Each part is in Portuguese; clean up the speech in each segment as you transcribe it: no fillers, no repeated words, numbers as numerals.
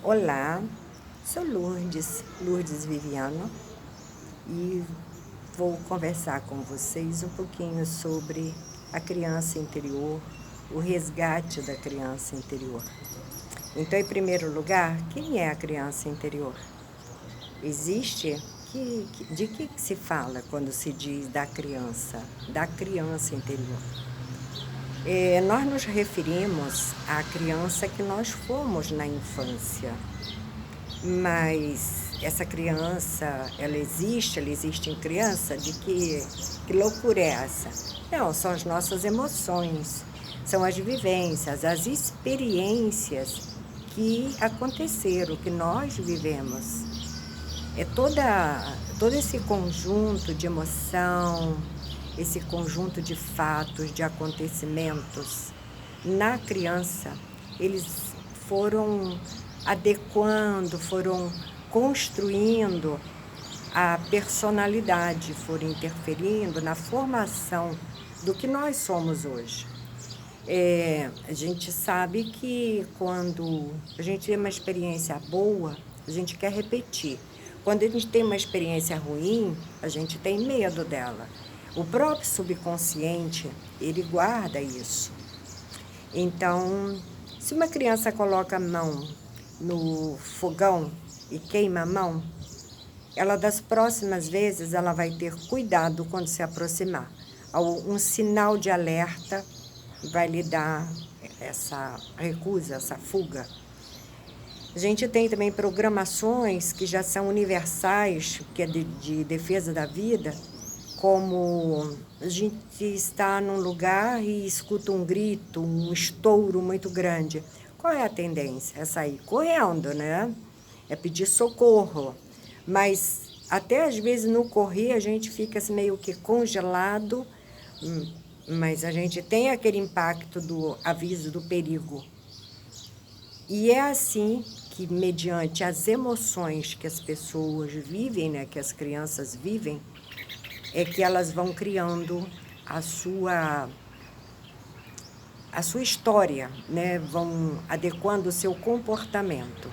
Olá, sou Lourdes Viviano, e vou conversar com vocês um pouquinho sobre a criança interior, o resgate da criança interior. Então, em primeiro lugar, quem é a criança interior? Existe? De que se fala quando se diz da criança interior? Nós nos referimos à criança que nós fomos na infância, mas essa criança, ela existe em criança? Que loucura é essa? Não, são as nossas emoções, são as vivências, as experiências que aconteceram, que nós vivemos. Todo esse conjunto de emoção, esse conjunto de fatos, de acontecimentos, na criança, eles foram adequando, foram construindo a personalidade, foram interferindo na formação do que nós somos hoje. A gente sabe que quando a gente tem uma experiência boa, a gente quer repetir. Quando a gente tem uma experiência ruim, a gente tem medo dela. O próprio subconsciente, ele guarda isso. Então, se uma criança coloca a mão no fogão e queima a mão, ela das próximas vezes ela vai ter cuidado quando se aproximar. Um sinal de alerta vai lhe dar essa recusa, essa fuga. A gente tem também programações que já são universais, que é de defesa da vida, como a gente está num lugar e escuta um grito, um estouro muito grande. Qual é a tendência? É sair correndo, né? É pedir socorro. Mas até às vezes no correr a gente fica assim, meio que congelado, mas a gente tem aquele impacto do aviso do perigo. E é assim que, mediante as emoções que as pessoas vivem, né, que as crianças vivem, é que elas vão criando a sua história, né? Vão adequando o seu comportamento.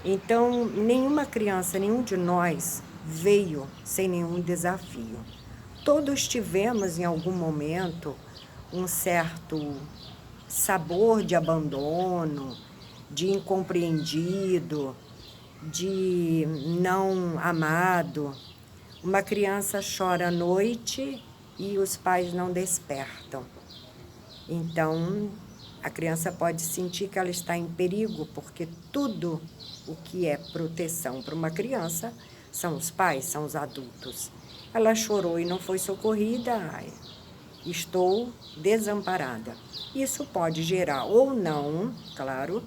Então, nenhuma criança, nenhum de nós veio sem nenhum desafio. Todos tivemos, em algum momento, um certo sabor de abandono, de incompreendido, de não amado. Uma criança chora à noite e os pais não despertam. Então, a criança pode sentir que ela está em perigo, porque tudo o que é proteção para uma criança são os pais, são os adultos. Ela chorou e não foi socorrida, estou desamparada. Isso pode gerar ou não, claro,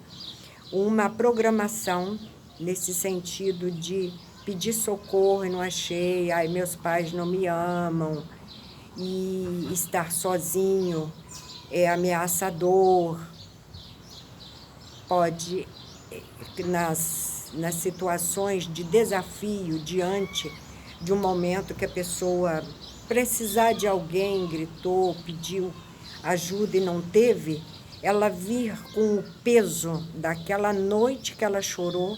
uma programação nesse sentido de pedir socorro e não achei, meus pais não me amam, e estar sozinho é ameaçador. Pode, nas situações de desafio, diante de um momento que a pessoa precisar de alguém, gritou, pediu ajuda e não teve, ela vir com o peso daquela noite que ela chorou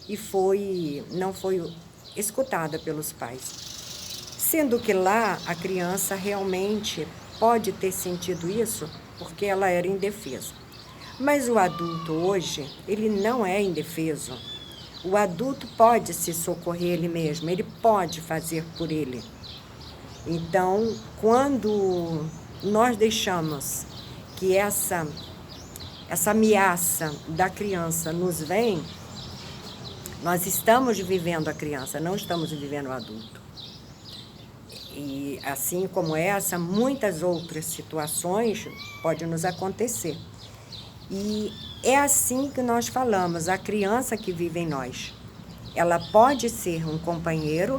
e não foi escutada pelos pais. Sendo que lá a criança realmente pode ter sentido isso porque ela era indefesa. Mas o adulto hoje, ele não é indefeso. O adulto pode se socorrer ele mesmo, ele pode fazer por ele. Então, quando nós deixamos que essa ameaça da criança nos vem, nós estamos vivendo a criança, não estamos vivendo o adulto. E assim como essa, muitas outras situações podem nos acontecer. E é assim que nós falamos, a criança que vive em nós. Ela pode ser um companheiro,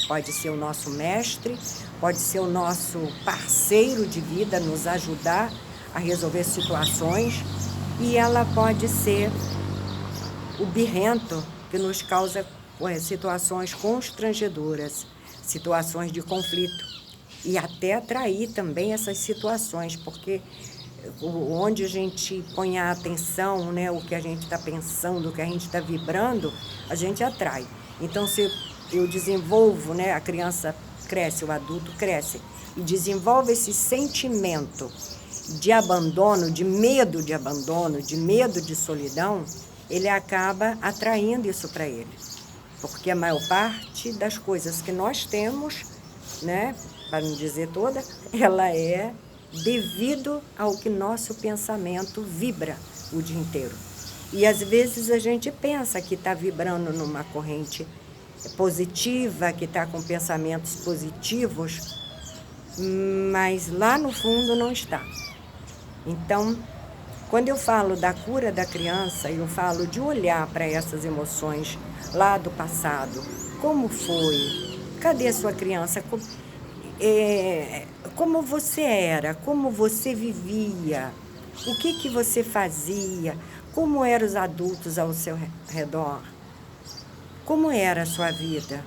pode ser o nosso mestre, pode ser o nosso parceiro de vida, nos ajudar a resolver situações, e ela pode ser o birrento que nos causa situações constrangedoras, situações de conflito, e até atrair também essas situações, porque onde a gente põe a atenção, né, o que a gente está pensando, o que a gente está vibrando, a gente atrai. Então, se eu desenvolvo, né, a criança cresce, o adulto cresce, e desenvolve esse sentimento de abandono, de medo de abandono, de medo de solidão, ele acaba atraindo isso para ele. Porque a maior parte das coisas que nós temos, né, para não dizer toda, ela é devido ao que nosso pensamento vibra o dia inteiro. E às vezes a gente pensa que está vibrando numa corrente positiva, que está com pensamentos positivos, mas lá no fundo não está. Então, quando eu falo da cura da criança, eu falo de olhar para essas emoções lá do passado. Como foi? Cadê a sua criança? Como você era? Como você vivia? O que você fazia? Como eram os adultos ao seu redor? Como era a sua vida?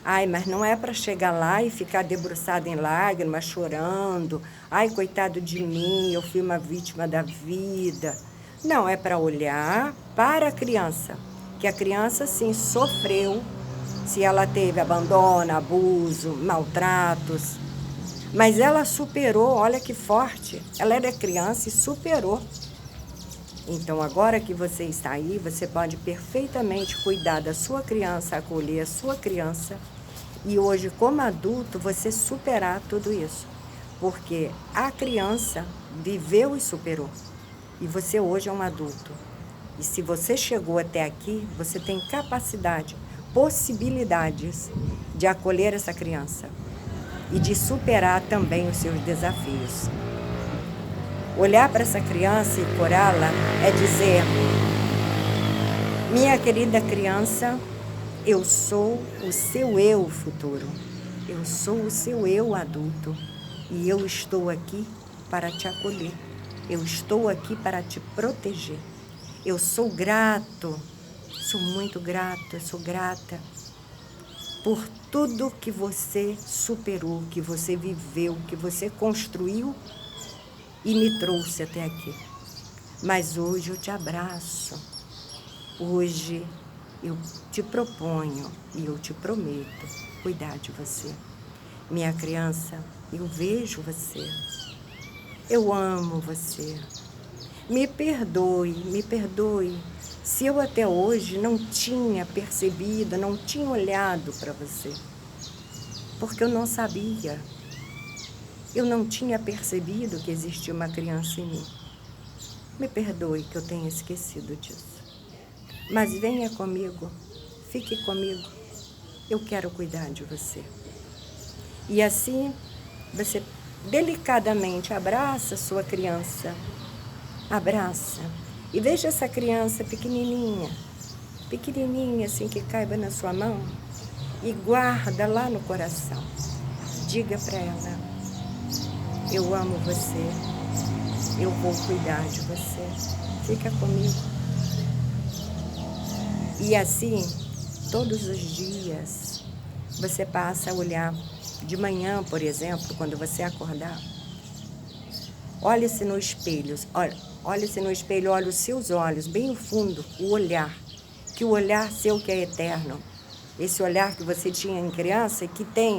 Ai, mas não é para chegar lá e ficar debruçado em lágrimas, chorando. Ai, coitado de mim, eu fui uma vítima da vida. Não, é para olhar para a criança, que a criança, sim, sofreu, se ela teve abandono, abuso, maltratos. Mas ela superou, olha que forte. Ela era criança e superou. Então, agora que você está aí, você pode perfeitamente cuidar da sua criança, acolher a sua criança. E hoje, como adulto, você superar tudo isso. Porque a criança viveu e superou. E você hoje é um adulto. E se você chegou até aqui, você tem capacidade, possibilidades de acolher essa criança. E de superar também os seus desafios. Olhar para essa criança e curá-la é dizer: minha querida criança, eu sou o seu eu futuro. Eu sou o seu eu adulto. E eu estou aqui para te acolher. Eu estou aqui para te proteger. Eu sou grato, sou muito grato, eu sou grata por tudo que você superou, que você viveu, que você construiu e me trouxe até aqui. Mas hoje eu te abraço. Hoje eu te proponho e eu te prometo cuidar de você. Minha criança, eu vejo você. Eu amo você. Me perdoe. Se eu até hoje não tinha percebido, não tinha olhado para você. Porque eu não sabia. Eu não tinha percebido que existia uma criança em mim. Me perdoe que eu tenha esquecido disso. Mas venha comigo, fique comigo. Eu quero cuidar de você. E assim, você delicadamente abraça a sua criança. Abraça. E veja essa criança pequenininha assim, que caiba na sua mão. E guarda lá no coração. Diga para ela: eu amo você, eu vou cuidar de você, fica comigo. E assim, todos os dias, você passa a olhar de manhã, por exemplo, quando você acordar. Olhe-se no espelho, olhe-se no espelho, olhe os seus olhos, bem no fundo, o olhar, que o olhar seu que é eterno, esse olhar que você tinha em criança e que tem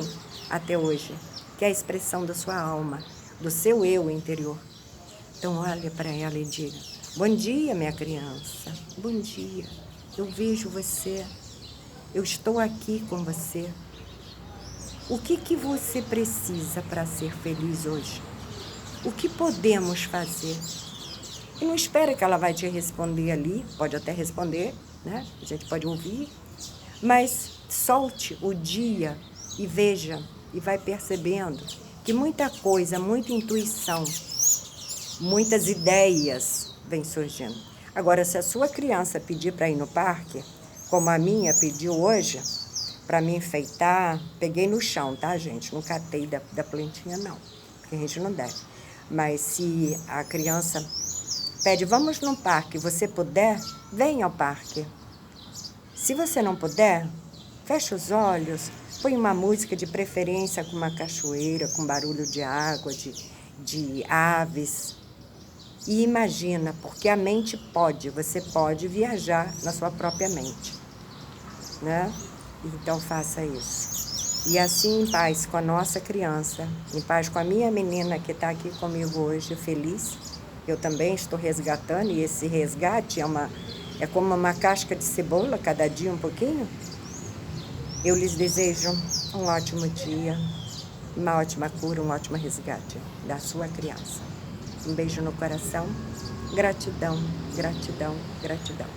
até hoje, que é a expressão da sua alma, do seu eu interior. Então, olhe para ela e diga: bom dia, minha criança, bom dia, eu vejo você, eu estou aqui com você. O que você precisa para ser feliz hoje? O que podemos fazer? E não espera que ela vai te responder ali, pode até responder, né? A gente pode ouvir, mas solte o dia e veja, e vai percebendo que muita coisa, muita intuição, muitas ideias vêm surgindo. Agora, se a sua criança pedir para ir no parque, como a minha pediu hoje, para me enfeitar, peguei no chão, tá, gente? Não catei da plantinha, não, porque a gente não deve. Mas se a criança pede: vamos no parque, você puder, venha ao parque. Se você não puder, feche os olhos, põe uma música de preferência com uma cachoeira, com barulho de água, de aves. E imagina, porque a mente pode, você pode viajar na sua própria mente, né? Então faça isso. E assim, em paz com a nossa criança, em paz com a minha menina que está aqui comigo hoje, feliz. Eu também estou resgatando, e esse resgate é como uma casca de cebola, cada dia um pouquinho. Eu lhes desejo um ótimo dia, uma ótima cura, um ótimo resgate da sua criança. Um beijo no coração. Gratidão, gratidão, gratidão.